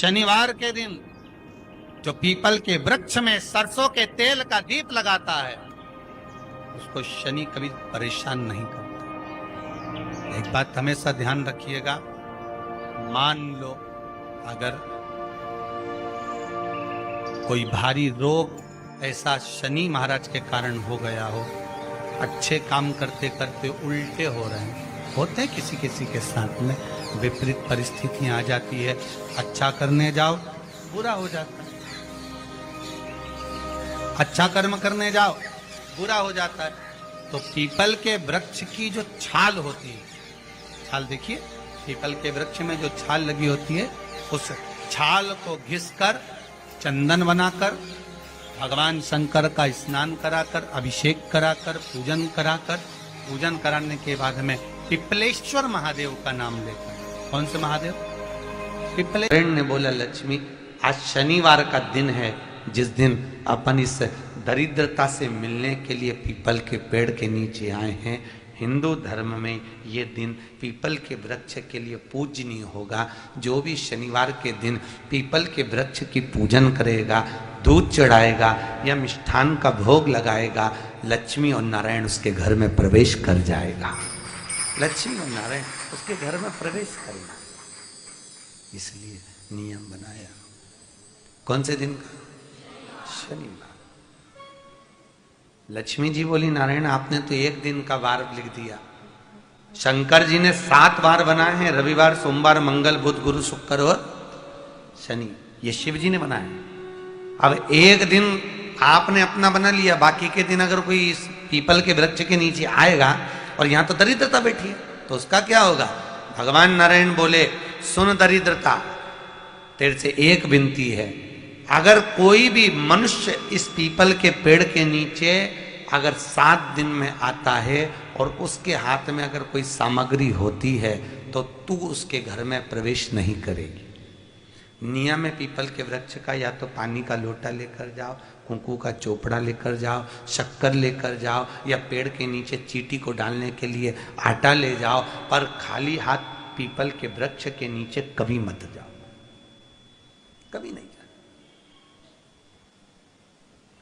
शनिवार के दिन जो पीपल के वृक्ष में सरसों के तेल का दीप लगाता है उसको शनि कभी परेशान नहीं करता। एक बात हमेशा ध्यान रखिएगा, मान लो अगर कोई भारी रोग ऐसा शनि महाराज के कारण हो गया हो, अच्छे काम करते करते उल्टे हो रहे हैं, होते हैं किसी किसी के साथ में, विपरीत परिस्थितियां आ जाती है, अच्छा करने जाओ बुरा हो जाता है, अच्छा कर्म करने जाओ बुरा हो जाता है। तो पीपल के वृक्ष की जो छाल होती है, छाल देखिए, पीपल के वृक्ष में जो छाल लगी होती है, उस छाल को घिसकर चंदन बनाकर भगवान शंकर का स्नान कराकर, अभिषेक कराकर, पूजन कराकर, पूजन कराने के बाद में पिपलेश्वर महादेव का नाम लेकर, कौन से महादेव? पिपलेश्वर ने बोला, लक्ष्मी आज शनिवार का दिन है जिस दिन अपन इस दरिद्रता से मिलने के लिए पीपल के पेड़ के नीचे आए हैं। हिंदू धर्म में ये दिन पीपल के वृक्ष के लिए पूजनीय होगा। जो भी शनिवार के दिन पीपल के वृक्ष की पूजन करेगा, दूध चढ़ाएगा या मिष्ठान का भोग लगाएगा, लक्ष्मी और नारायण उसके घर में प्रवेश कर जाएगा। लक्ष्मी और नारायण उसके घर में प्रवेश करेगा, इसलिए नियम बनाया। कौन से दिन का? शनिवार। लक्ष्मी जी बोली, नारायण आपने तो एक दिन का वार लिख दिया, शंकर जी ने 7 वार बनाए हैं, रविवार, सोमवार, मंगल, बुध, गुरु, शुक्र और शनि, ये शिव जी ने बनाए। अब एक दिन आपने अपना बना लिया, बाकी के दिन अगर कोई इस पीपल के वृक्ष के नीचे आएगा और यहां तो दरिद्रता बैठी है तो उसका क्या होगा? भगवान नारायण बोले, सुन दरिद्रता, तेरे से एक विनती है, अगर कोई भी मनुष्य इस पीपल के पेड़ के नीचे अगर 7 दिन में आता है और उसके हाथ में अगर कोई सामग्री होती है तो तू उसके घर में प्रवेश नहीं करेगी। नियम है पीपल के वृक्ष का, या तो पानी का लोटा लेकर जाओ, कुंकू का चोपड़ा लेकर जाओ, शक्कर लेकर जाओ, या पेड़ के नीचे चींटी को डालने के लिए आटा ले जाओ, पर खाली हाथ पीपल के वृक्ष के नीचे कभी मत जाओ, कभी नहीं।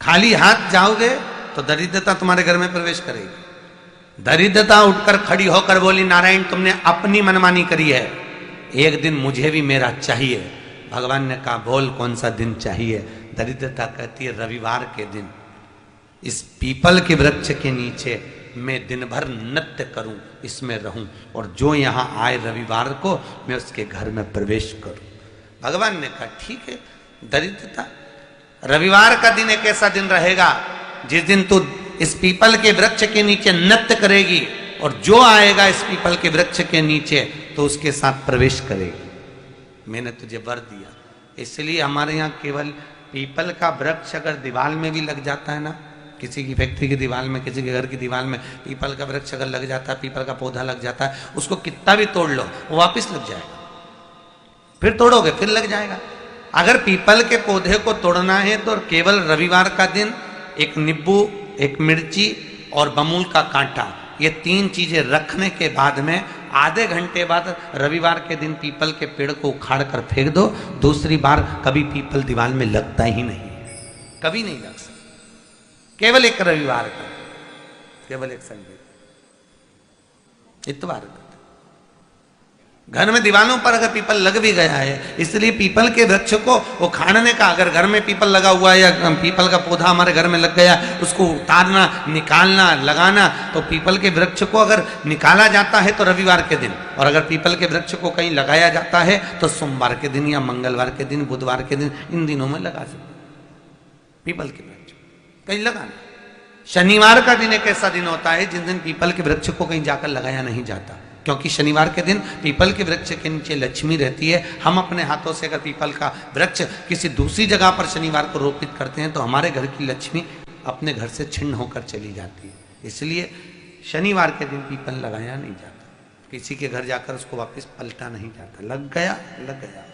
खाली हाथ जाओगे तो दरिद्रता तुम्हारे घर में प्रवेश करेगी। दरिद्रता उठकर खड़ी होकर बोली, नारायण तुमने अपनी मनमानी करी है, एक दिन मुझे भी मेरा चाहिए। भगवान ने कहा, बोल कौन सा दिन चाहिए? दरिद्रता कहती है, रविवार के दिन इस पीपल के वृक्ष के नीचे मैं दिन भर नृत्य करूं, इसमें रहूं, और जो यहां आए रविवार को मैं उसके घर में प्रवेश करूं। भगवान ने कहा, ठीक है। दरिद्रता, रविवार का दिन एक ऐसा दिन रहेगा जिस दिन तू इस पीपल के वृक्ष के नीचे नृत्य करेगी और जो आएगा इस पीपल के वृक्ष के नीचे तो उसके साथ प्रवेश करेगी। मैंने तुझे वर दिया। इसलिए हमारे यहाँ केवल पीपल का वृक्ष अगर दीवार में भी लग जाता है ना, किसी की फैक्ट्री की दीवार में, किसी के घर की दीवार में पीपल का वृक्ष अगर लग जाता है, पीपल का पौधा लग जाता है, उसको कितना भी तोड़ लो वो वापिस लग जाएगा, फिर तोड़ोगे फिर लग जाएगा। अगर पीपल के पौधे को तोड़ना है तो केवल रविवार का दिन एक नींबू, एक मिर्ची और बमूल का कांटा, ये 3 चीजें रखने के बाद में आधे घंटे बाद रविवार के दिन पीपल के पेड़ को उखाड़ कर फेंक दो। दूसरी बार कभी पीपल दीवार में लगता ही नहीं, कभी नहीं लग सकता। केवल एक रविवार का, केवल एक संडे, इतवार का। घर में दीवारों पर अगर पीपल लग भी गया है, इसलिए पीपल के वृक्ष को उखाड़ने का, अगर घर में पीपल लगा हुआ है या पीपल का पौधा हमारे घर में लग गया, उसको उतारना, निकालना, लगाना, तो पीपल के वृक्ष को अगर निकाला जाता है तो रविवार के दिन, और अगर पीपल के वृक्ष को कहीं लगाया जाता है तो सोमवार के दिन या मंगलवार के दिन, बुधवार के दिन, इन दिनों में लगा सकते पीपल के वृक्ष कहीं लगाना। शनिवार का दिन एक ऐसा दिन होता है जिस दिन पीपल के वृक्ष को कहीं जाकर लगाया नहीं जाता, क्योंकि शनिवार के दिन पीपल के वृक्ष के नीचे लक्ष्मी रहती है। हम अपने हाथों से अगर पीपल का वृक्ष किसी दूसरी जगह पर शनिवार को रोपित करते हैं तो हमारे घर की लक्ष्मी अपने घर से छिन्न होकर चली जाती है। इसलिए शनिवार के दिन पीपल लगाया नहीं जाता, किसी के घर जाकर उसको वापस पलटा नहीं जाता। लग गया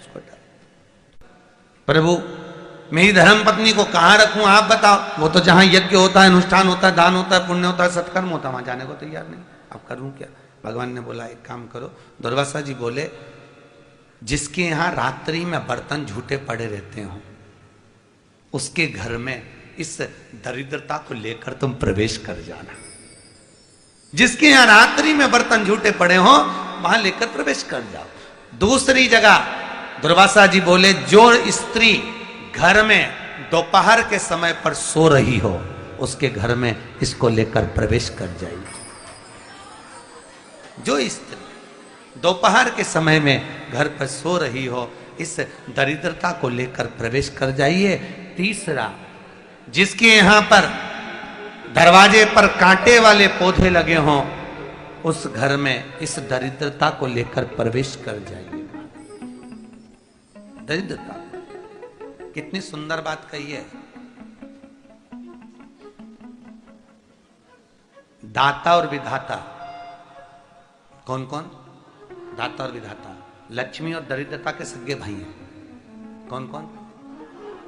उसको डाल। प्रभु मेरी धर्म पत्नी को कहाँ रखूं आप बताओ? वो तो जहां यज्ञ होता है, अनुष्ठान होता है, दान होता है, पुण्य होता है, सत्कर्म होता है, वहां जाने को तैयार नहीं। अब करूं क्या? भगवान ने बोला एक काम करो। दुर्वासा जी बोले जिसके यहां रात्रि में बर्तन झूठे पड़े रहते हो, उसके घर में इस दरिद्रता को लेकर तुम प्रवेश कर जाना। जिसके यहां रात्रि में बर्तन झूठे पड़े हो, वहां लेकर प्रवेश कर जाओ। दूसरी जगह दुर्वासा जी बोले, जो स्त्री घर में दोपहर के समय पर सो रही हो, उसके घर में इसको लेकर प्रवेश कर जाइए। जो स्त्री दोपहर के समय में घर पर सो रही हो, इस दरिद्रता को लेकर प्रवेश कर जाइए। तीसरा, जिसके यहां पर दरवाजे पर कांटे वाले पौधे लगे हों, उस घर में इस दरिद्रता को लेकर प्रवेश कर जाइए। दरिद्रता, कितनी सुंदर बात कही है। दाता और विधाता, कौन कौन? दाता और विधाता। लक्ष्मी और दरिद्रता के सगे भाई हैं। कौन कौन?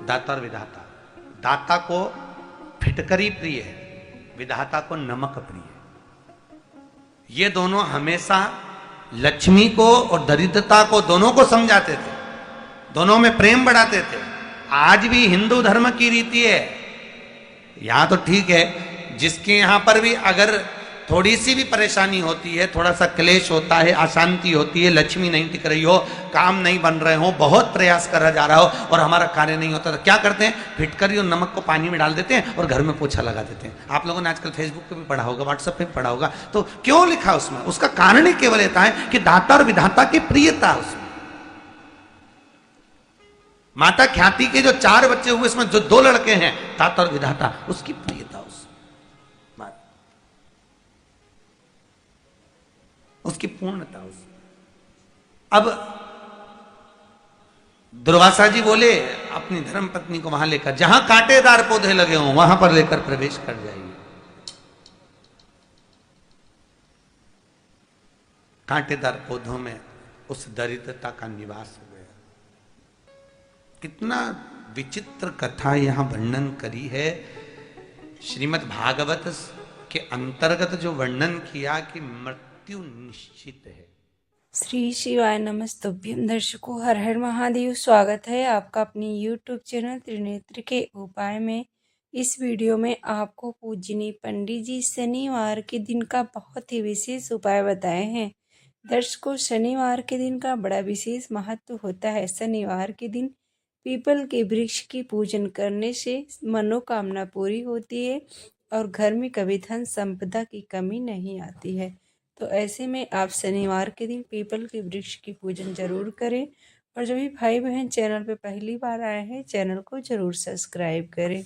दाता और विधाता। दाता को फिटकरी प्रिय है, विधाता को नमक प्रिय है। ये दोनों हमेशा लक्ष्मी को और दरिद्रता को, दोनों को समझाते थे, दोनों में प्रेम बढ़ाते थे। आज भी हिंदू धर्म की रीति है। यहां तो ठीक है, जिसके यहां पर भी अगर थोड़ी सी भी परेशानी होती है, थोड़ा सा क्लेश होता है, अशांति होती है, लक्ष्मी नहीं टिक रही हो, काम नहीं बन रहे हो, बहुत प्रयास करा जा रहा हो और हमारा कार्य नहीं होता, तो क्या करते हैं? फिटकरी और नमक को पानी में डाल देते हैं और घर में पोछा लगा देते हैं। आप लोगों ने आजकल फेसबुक पे भी पढ़ा होगा, व्हाट्सएप पे भी पढ़ा होगा। तो क्यों लिखा उसमें? उसका कारण ही केवल ये है कि दाता और विधाता की प्रियता उसमें। माता ख्याति के जो 4 बच्चे हुए, इसमें जो 2 लड़के हैं, दाता और विधाता, उसकी प्रियता, उसकी पूर्णता। अब दुर्वासा जी बोले अपनी धर्म पत्नी को वहां लेकर, जहां कांटेदार पौधे लगे हों, वहां पर लेकर प्रवेश कर जाइए। कांटेदार पौधों में उस दरिद्रता का निवास हो गया। कितना विचित्र कथा यहां वर्णन करी है। श्रीमद् भागवत के अंतर्गत जो वर्णन किया कि मृत्यु निश्चित है। श्री शिवाय नमस्तुभ्यं। दर्शकों, हर हर महादेव। स्वागत है आपका अपनी YouTube चैनल त्रिनेत्र के उपाय में। इस वीडियो में आपको पूजनीय पंडित जी शनिवार के दिन का बहुत ही विशेष उपाय बताए हैं। दर्शकों, शनिवार के दिन का बड़ा विशेष महत्व होता है। शनिवार के दिन पीपल के वृक्ष की पूजन करने से मनोकामना पूरी होती है और घर में कभी धन संपदा की कमी नहीं आती है। तो ऐसे में आप शनिवार के दिन पीपल के वृक्ष की पूजन जरूर करें। और जो भी भाई बहन चैनल पे पहली बार आए हैं, चैनल को जरूर सब्सक्राइब करें।